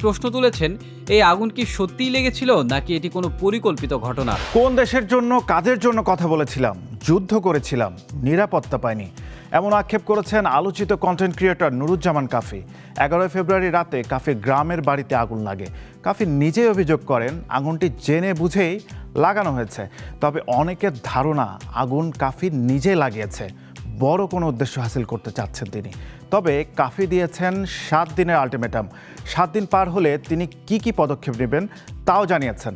প্রশ্ন তুলেছেন, এই আগুন কি সত্যিই লেগেছিল নাকি এটি কোনো পরিকল্পিত ঘটনা? কোন দেশের জন্য, কাদের জন্য কথা বলেছিলাম? যুদ্ধ করেছিলাম, নিরাপত্তা পাইনি, এমন আক্ষেপ করেছেন আলোচিত কন্টেন্ট ক্রিয়েটর নুরুজ্জামান কাফি। 11 ফেব্রুয়ারি রাতে কাফির গ্রামের বাড়িতে আগুন লাগে। কাফি নিজেই অভিযোগ করেন আগুনটি জেনে বুঝেই লাগানো হয়েছে। তবে অনেকের ধারণা আগুন কাফি নিজে লাগিয়েছে, বড় কোনো উদ্দেশ্য হাসিল করতে চাচ্ছেন তিনি। তবে কাফি দিয়েছেন 7 দিনের আলটিমেটাম। 7 দিন পার হলে তিনি কি পদক্ষেপ নেবেন তাও জানিয়েছেন।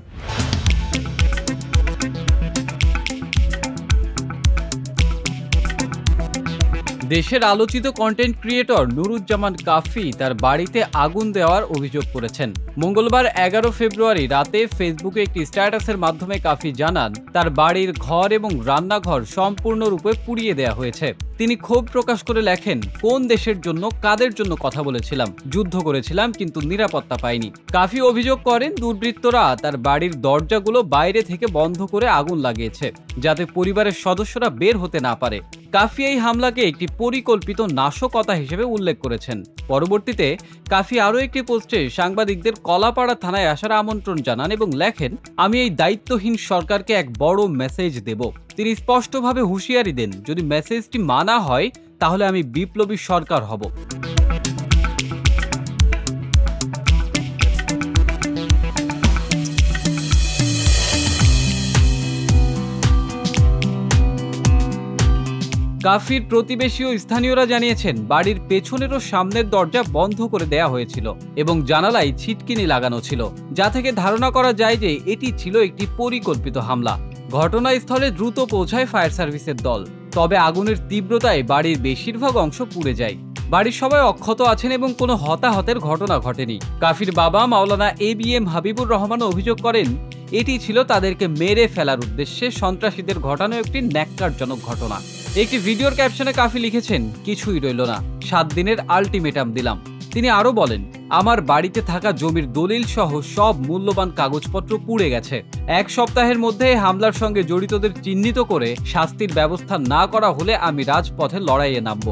দেশের আলোচিত কন্টেন্ট ক্রিয়েটর নুরুজ্জামান কাফি তার বাড়িতে আগুন দেওয়ার অভিযোগ করেছেন। মঙ্গলবার 11 ফেব্রুয়ারি রাতে ফেসবুকে একটি স্ট্যাটাসের মাধ্যমে কাফি জানান তার বাড়ির ঘর এবং রান্নাঘর সম্পূর্ণরূপে পুড়িয়ে দেওয়া হয়েছে। তিনি ক্ষোভ প্রকাশ করে লেখেন, কোন দেশের জন্য, কাদের জন্য কথা বলেছিলাম? যুদ্ধ করেছিলাম কিন্তু নিরাপত্তা পাইনি। কাফি অভিযোগ করেন দুর্বৃত্তরা তার বাড়ির দরজাগুলো বাইরে থেকে বন্ধ করে আগুন লাগিয়েছে, যাতে পরিবারের সদস্যরা বের হতে না পারে। কাফি এই হামলাকে একটি পরিকল্পিত নাশকতা হিসেবে উল্লেখ করেছেন। পরবর্তীতে কাফি আরও একটি পোস্টে সাংবাদিকদের কলাপাড়া থানায় আসার আমন্ত্রণ জানান এবং লেখেন, আমি এই দায়িত্বহীন সরকারকে এক বড় মেসেজ দেব। তিনি স্পষ্টভাবে হুঁশিয়ারি দেন, যদি মেসেজটি মানা হয় তাহলে আমি বিপ্লবী সরকার হব। কাফির প্রতিবেশী ও স্থানীয়রা জানিয়েছেন, বাড়ির পেছনের ও সামনের দরজা বন্ধ করে দেয়া হয়েছিল এবং জানালায় ছিটকিনি লাগানো ছিল, যা থেকে ধারণা করা যায় যে এটি ছিল একটি পরিকল্পিত হামলা। ঘটনাস্থলে দ্রুত পৌঁছায় ফায়ার সার্ভিসের দল। তবে আগুনের তীব্রতায় বাড়ির বেশিরভাগ অংশ পুড়ে যায়। বাড়ির সবাই অক্ষত আছেন এবং কোনো হতাহতের ঘটনা ঘটেনি। কাফির বাবা মাওলানা ABM হাবিবুর রহমান অভিযোগ করেন, এটি ছিল তাদেরকে মেরে ফেলার উদ্দেশ্যে সন্ত্রাসীদের ঘটানো একটি ন্যাক্কারজনক ঘটনা। একটি ভিডিওর ক্যাপশনে কাফি লিখেছেন, কিছুই রইল না, 7 দিনের আলটিমেটাম দিলাম। তিনি আরো বলেন, আমার বাড়িতে থাকা জমির দলিল সহ সব মূল্যবান কাগজপত্র পুড়ে গেছে। 1 সপ্তাহের মধ্যে হামলার সঙ্গে জড়িতদের চিহ্নিত করে শাস্তির ব্যবস্থা না করা হলে আমি রাজপথে লড়াইয়ে নামব।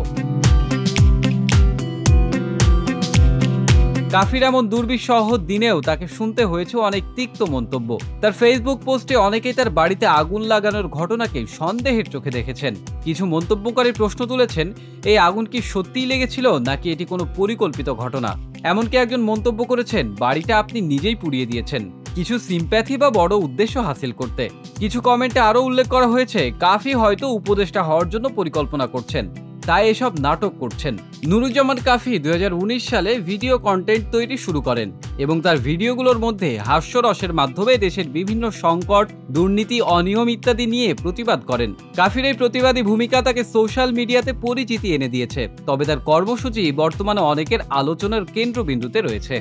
কাফির এমন দুর্বিষহ দিনেও তাকে শুনতে হয়েছে অনেক তিক্ত মন্তব্য। তার ফেসবুক পোস্টে অনেকেই তার বাড়িতে আগুন লাগানোর ঘটনাকে সন্দেহের চোখে দেখেছেন। কিছু মন্তব্যকারী প্রশ্ন তুলেছেন, এই আগুন কি সত্যিই লেগেছিল নাকি এটি কোনো পরিকল্পিত ঘটনা? এমনকি একজন মন্তব্য করেছেন, বাড়িটা আপনি নিজেই পুড়িয়ে দিয়েছেন, কিছু সিম্প্যাথি বা বড় উদ্দেশ্য হাসিল করতে। কিছু কমেন্টে আরও উল্লেখ করা হয়েছে, কাফি হয়তো উপদেষ্টা হওয়ার জন্য পরিকল্পনা করছেন, তাই এসব নাটক করছেন। নুরুজ্জামান কাফি 2019 সালে ভিডিও কন্টেন্ট তৈরি শুরু করেন এবং তার ভিডিওগুলোর মধ্যে হাস্যরসের মাধ্যমে দেশের বিভিন্ন সংকট, দুর্নীতি, অনিয়ম ইত্যাদি নিয়ে প্রতিবাদ করেন। কাফির এই প্রতিবাদী ভূমিকা তাকে সোশ্যাল মিডিয়াতে পরিচিতি এনে দিয়েছে। তবে তার কর্মসূচি বর্তমানে অনেকের আলোচনার কেন্দ্রবিন্দুতে রয়েছে।